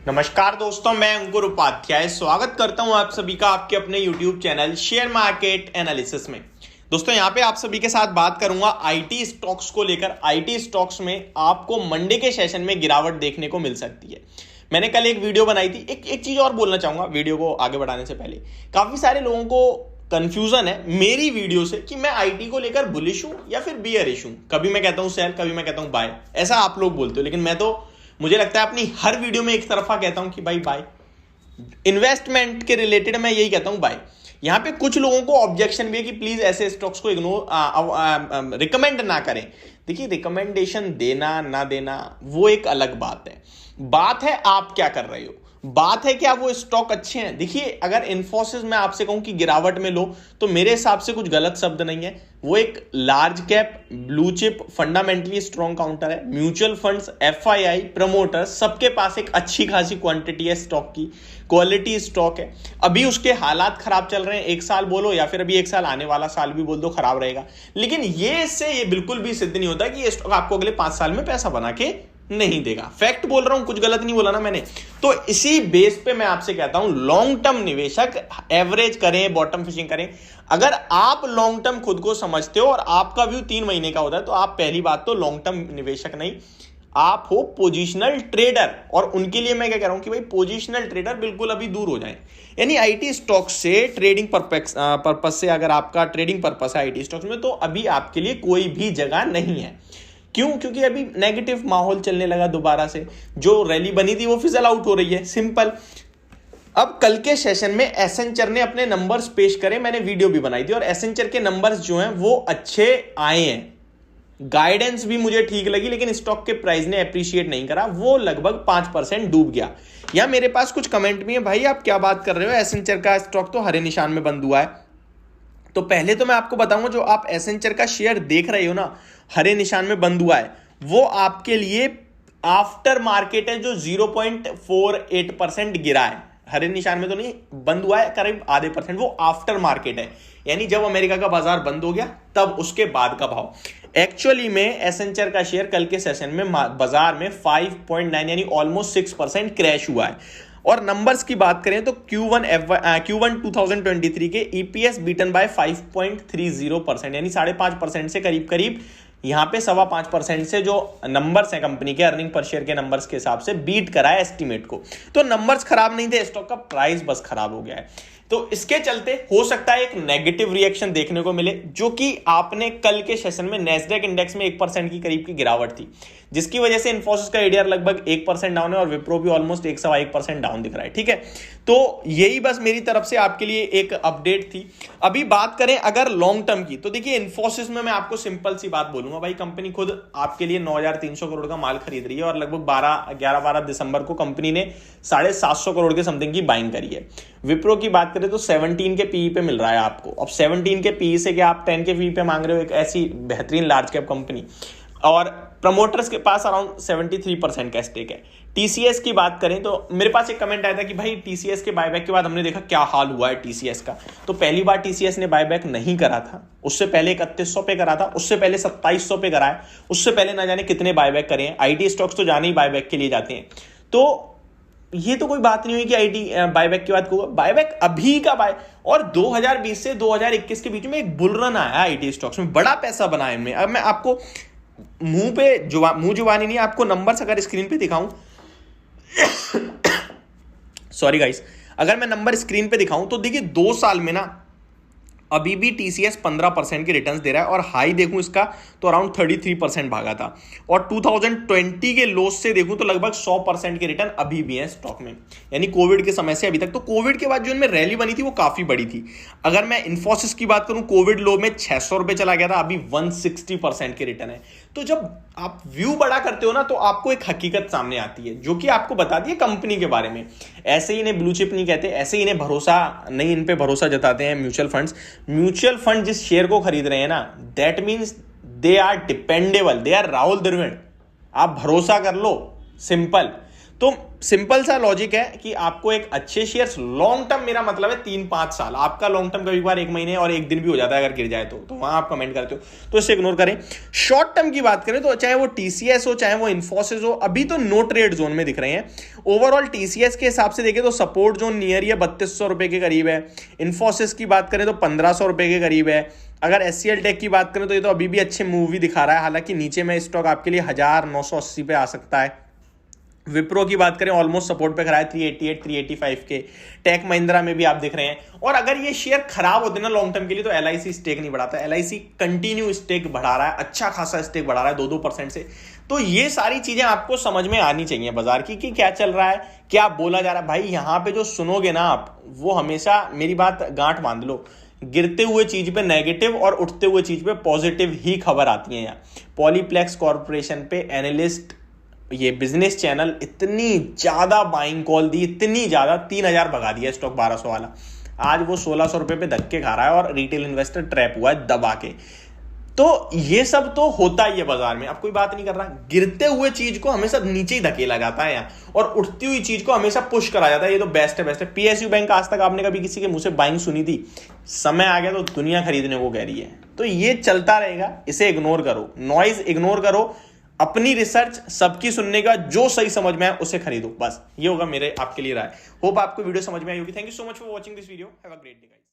नमस्कार दोस्तों, मैं अंकुर उपाध्याय स्वागत करता हूं आप सभी का आपके अपने YouTube channel share market analysis में। दोस्तों यहां पे आप सभी के साथ बात करूंगा आईटी स्टॉक्स को लेकर। आईटी स्टॉक्स में आपको मंडे के सेशन में गिरावट देखने को मिल सकती है। मैंने कल एक वीडियो बनाई थी। एक चीज और बोलना चाहूंगा वीडियो को आगे बढ़ाने से पहले। काफी सारे लोगों को कंफ्यूजन है मेरी वीडियो से कि मैं आईटी को लेकर बुलिश हूं या फिर बियरिश हूं। कभी मैं कहता हूं सेल, कभी मैं कहता हूं बाय। ऐसा आप लोग बोलते हो, लेकिन मैं तो मुझे लगता है अपनी हर वीडियो में एक तरफा कहता हूं कि भाई बाय। इन्वेस्टमेंट के रिलेटेड मैं यही कहता हूं बाय। यहां पे कुछ लोगों को ऑब्जेक्शन भी है कि प्लीज ऐसे स्टॉक्स को इग्नोर रिकमेंड ना करें। देखिए, रिकमेंडेशन देना ना देना वो एक अलग बात है। बात है आप क्या कर रहे हो, बात है क्या वो स्टॉक अच्छे हैं। देखिए, अगर इन्फोसिस में आपसे कहूं कि गिरावट में लो तो मेरे हिसाब से कुछ गलत शब्द नहीं है। वो एक large cap blue chip fundamentally strong counter है। म्यूचुअल फंड्स, एफआईआई, प्रमोटर्स सबके पास एक अच्छी खासी क्वांटिटी है स्टॉक की, क्वालिटी स्टॉक है। अभी उसके हालात खराब चल रहे हैं, एक साल बोलो या फिर अभी एक साल आने वाला साल भी बोल दो खराब रहेगा, लेकिन ये बिल्कुल भी सिद्ध नहीं होता कि ये स्टॉक आपको अगले 5 साल में पैसा बना के नहीं देगा। फैक्ट बोल रहा हूं, कुछ गलत नहीं बोला ना मैंने। तो इसी बेस पे मैं आपसे कहता हूं लॉन्ग टर्म निवेशक एवरेज करें, बॉटम फिशिंग करें। अगर आप लॉन्ग टर्म खुद को समझते हो और आपका व्यू 3 महीने का होता है तो आप पहली बात तो लॉन्ग टर्म निवेशक नहीं, आप हो पोजिशनल ट्रेडर। और उनके लिए मैं क्या कह रहा हूं कि भाई पोजिशनल ट्रेडर बिल्कुल अभी दूर हो जाए। यानी आईटी स्टॉक से ट्रेडिंग पर्पस से, अगर आपका ट्रेडिंग पर्पस है आईटी स्टॉक्स में, तो अभी आपके लिए कोई भी जगह नहीं है। क्यों? क्योंकि अभी नेगेटिव माहौल चलने लगा दोबारा से। जो रैली बनी थी वो फिजल आउट हो रही है, सिंपल। अब कल के सेशन में एसेंचर ने अपने नंबर्स पेश करे, मैंने वीडियो भी बनाई थी, और एसेंचर के नंबर्स जो हैं वो अच्छे आए हैं। गाइडेंस भी मुझे ठीक लगी, लेकिन स्टॉक के प्राइस ने अप्रिशिएट नहीं करा, वो लगभग 5% डूब गया। या मेरे पास कुछ कमेंट भी है, भाई आप क्या बात कर रहे हो, एसेंचर का स्टॉक तो हरे निशान में बंद हुआ है। तो पहले तो मैं आपको बताऊंगा, जो आप एसेंचर का शेयर देख रहे हो ना हरे निशान में बंद हुआ है, वो आपके लिए आफ्टर मार्केट है जो 0.48% गिरा है। हरे निशान में तो नहीं बंद हुआ है, करीब आधे %, वो आफ्टर मार्केट है। यानी जब अमेरिका का बाजार बंद हो गया तब उसके बाद का भाव। एक्चुअली में एसेंचर का शेयर कल के सेशन में बाजार में 5.9 यानी ऑलमोस्ट 6% क्रैश हुआ है। और नंबर्स की बात करें तो Q1 2023 के EPS बीटन बाय 5.30%, यानी 5.5% से करीब करीब यहां पे 5.25% से जो नंबर्स हैं कंपनी के अर्निंग पर शेयर के नंबर्स के हिसाब से बीट करा है एस्टिमेट को। तो नंबर्स खराब नहीं थे, स्टॉक का प्राइस बस खराब हो गया है। तो इसके चलते हो सकता है एक नेगेटिव रिएक्शन देखने को मिले, जो कि आपने कल के सेशन में नैस्डैक इंडेक्स में 1% की करीब की गिरावट थी, जिसकी वजह से इन्फोसिस का एडीआर लगभग 1% डाउन है और विप्रो भी ऑलमोस्ट 1.1% डाउन दिख रहा है। ठीक है, तो यही बस मेरी तरफ से आपके लिए एक अपडेट थी। अभी बात करें अगर लॉन्ग टर्म की, तो देखिए इन्फोसिस में मैं आपको सिंपल सी बात बोलूंगा, भाई कंपनी खुद आपके लिए 9,300 करोड़ का माल खरीद रही है और लगभग 11-12 दिसंबर को कंपनी ने 750 करोड़ के समथिंग की बाइंग करी है। विप्रो की बात करें तो 17 के पीई पे मिल रहा है आपको। अब 17 के पीई से क्या आप 10 के पीई पे मांग रहे हो एक ऐसी बेहतरीन लार्ज कैप कंपनी। और प्रमोटर्स के पास अराउंड 73% का स्टेक है। टीसीएस की बात करें तो मेरे पास एक कमेंट आया था कि भाई टीसीएस के बायबैक के बाद हमने देखा क्या हाल हुआ है टीसीएस का। तो पहली बार टीसीएस ने बायबैक नहीं करा था, उससे पहले 3100 पे करा था, उससे पहले 2700 पे करा है, उससे पहले ना जाने कितने बायबैक करे हैं। आईटी स्टॉक्स तो जाने ही बायबैक के लिए जाते हैं। तो ये तो कोई बात नहीं हुई कि आईटी बायबैक की बात होगा। बायबैक अभी का और 2020 से 2021 के बीच में एक बुल रन आया आईटी स्टॉक्स में, बड़ा पैसा बना है इनमें। अब मैं आपको मुंह जुबानी नहीं, आपको नंबर्स अगर स्क्रीन पे दिखाऊं सॉरी गाइस, अगर मैं नंबर स्क्रीन पे दिखाऊं तो देखिए 2 साल में ना अभी भी टीसीएस 15% के रिटर्न्स दे रहा है, और हाई देखूं इसका तो अराउंड 33% भागा था। और 2020 के लोस से देखूं तो लगभग 100% के रिटर्न अभी भी हैं स्टॉक में, यानी कोविड के समय से अभी तक। तो कोविड के बाद जो इनमें रैली बनी थी वो काफी बड़ी थी। अगर मैं इन्फोसिस की बात करूं, कोविड लो में 600 रुपए चला गया था, अभी 160% के रिटर्न है। तो जब आप व्यू बड़ा करते हो ना तो आपको एक हकीकत सामने आती है जो कि आपको बताती है कंपनी के बारे में। ऐसे ही इन्हें ब्लू चिप नहीं कहते, ऐसे ही इन्हें भरोसा नहीं, इन पे भरोसा जताते हैं म्यूचुअल फंड्स। म्यूचुअल फंड जिस शेयर को खरीद रहे हैं ना, that means they are dependable, they are Rahul Dravid. आप भरोसा कर लो, सिंपल। तो सिंपल सा लॉजिक है कि आपको एक अच्छे शेयर्स, लॉन्ग टर्म मेरा मतलब है 3-5 साल, आपका लॉन्ग टर्म कभी बार 1 महीने और 1 दिन भी हो जाता है अगर गिर जाए तो वहां आप कमेंट करते हो, तो इसे इग्नोर करें। शॉर्ट टर्म की बात करें तो चाहे वो टीसीएस हो चाहे वो इन्फोसिस हो, अभी तो नो ट्रेड जोन में दिख रहे हैं। ओवरऑल टीसीएस के हिसाब से देखें तो सपोर्ट जोन नियर ही 3200 रुपए के करीब है। इन्फोसिस की बात करें तो 1500 रुपए के करीब है। अगर एचसीएल टेक की बात करें तो ये तो अभी भी अच्छे मूव ही दिखा रहा है, हालांकि नीचे में स्टॉक आपके लिए 1980 पे आ सकता है। विप्रो की बात करें ऑलमोस्ट सपोर्ट पे खड़ा है 388 385 के। टेक महिंद्रा में भी आप दिख रहे हैं। और अगर ये शेयर खराब होते ना लॉन्ग टर्म के लिए तो एलआईसी स्टेक नहीं बढ़ाता। एलआईसी कंटिन्यू स्टेक बढ़ा रहा है, अच्छा खासा स्टेक बढ़ा रहा है 2-2% से। तो ये सारी चीजें आपको समझ में आनी चाहिए बाजार की कि क्या चल रहा है, क्या बोला जा रहा है। भाई यहां पे जो सुनोगे ना आप, वो हमेशा मेरी बात गांठ बांध लो, गिरते हुए चीज पे नेगेटिव और उठते हुए चीज पे पॉजिटिव ही खबर आती है। यहाँ पॉलीप्लेक्स कॉर्पोरेशन पे एनालिस्ट, ये बिजनेस चैनल इतनी ज्यादा बाइंग कॉल दी, इतनी ज्यादा, 3000 भगा दिया स्टॉक 1200 वाला। आज वो 1600 रुपए पे धक्के खा रहा है और रिटेल इन्वेस्टर ट्रैप हुआ है दबा के। तो ये सब तो होता ही है बाजार में, अब कोई बात नहीं कर रहा। गिरते हुए चीज को हमेशा नीचे ही धकेला जाता है यहाँ, और उठती हुई चीज को हमेशा पुश करा जाता है। ये तो बेस्ट है, बेस्ट है। पीएसयू बैंक आज तक आपने कभी किसी के मुंह से बाइंग सुनी थी? समय आ गया तो दुनिया खरीदने को कह रही है। तो ये चलता रहेगा, इसे इग्नोर करो, नॉइज इग्नोर करो, अपनी रिसर्च सबकी सुनने का, जो सही समझ में आए उसे खरीदो। बस ये होगा मेरे आपके लिए राय। होप आपको वीडियो समझ में आई होगी। Thank you so much for watching this video. Have a great day guys.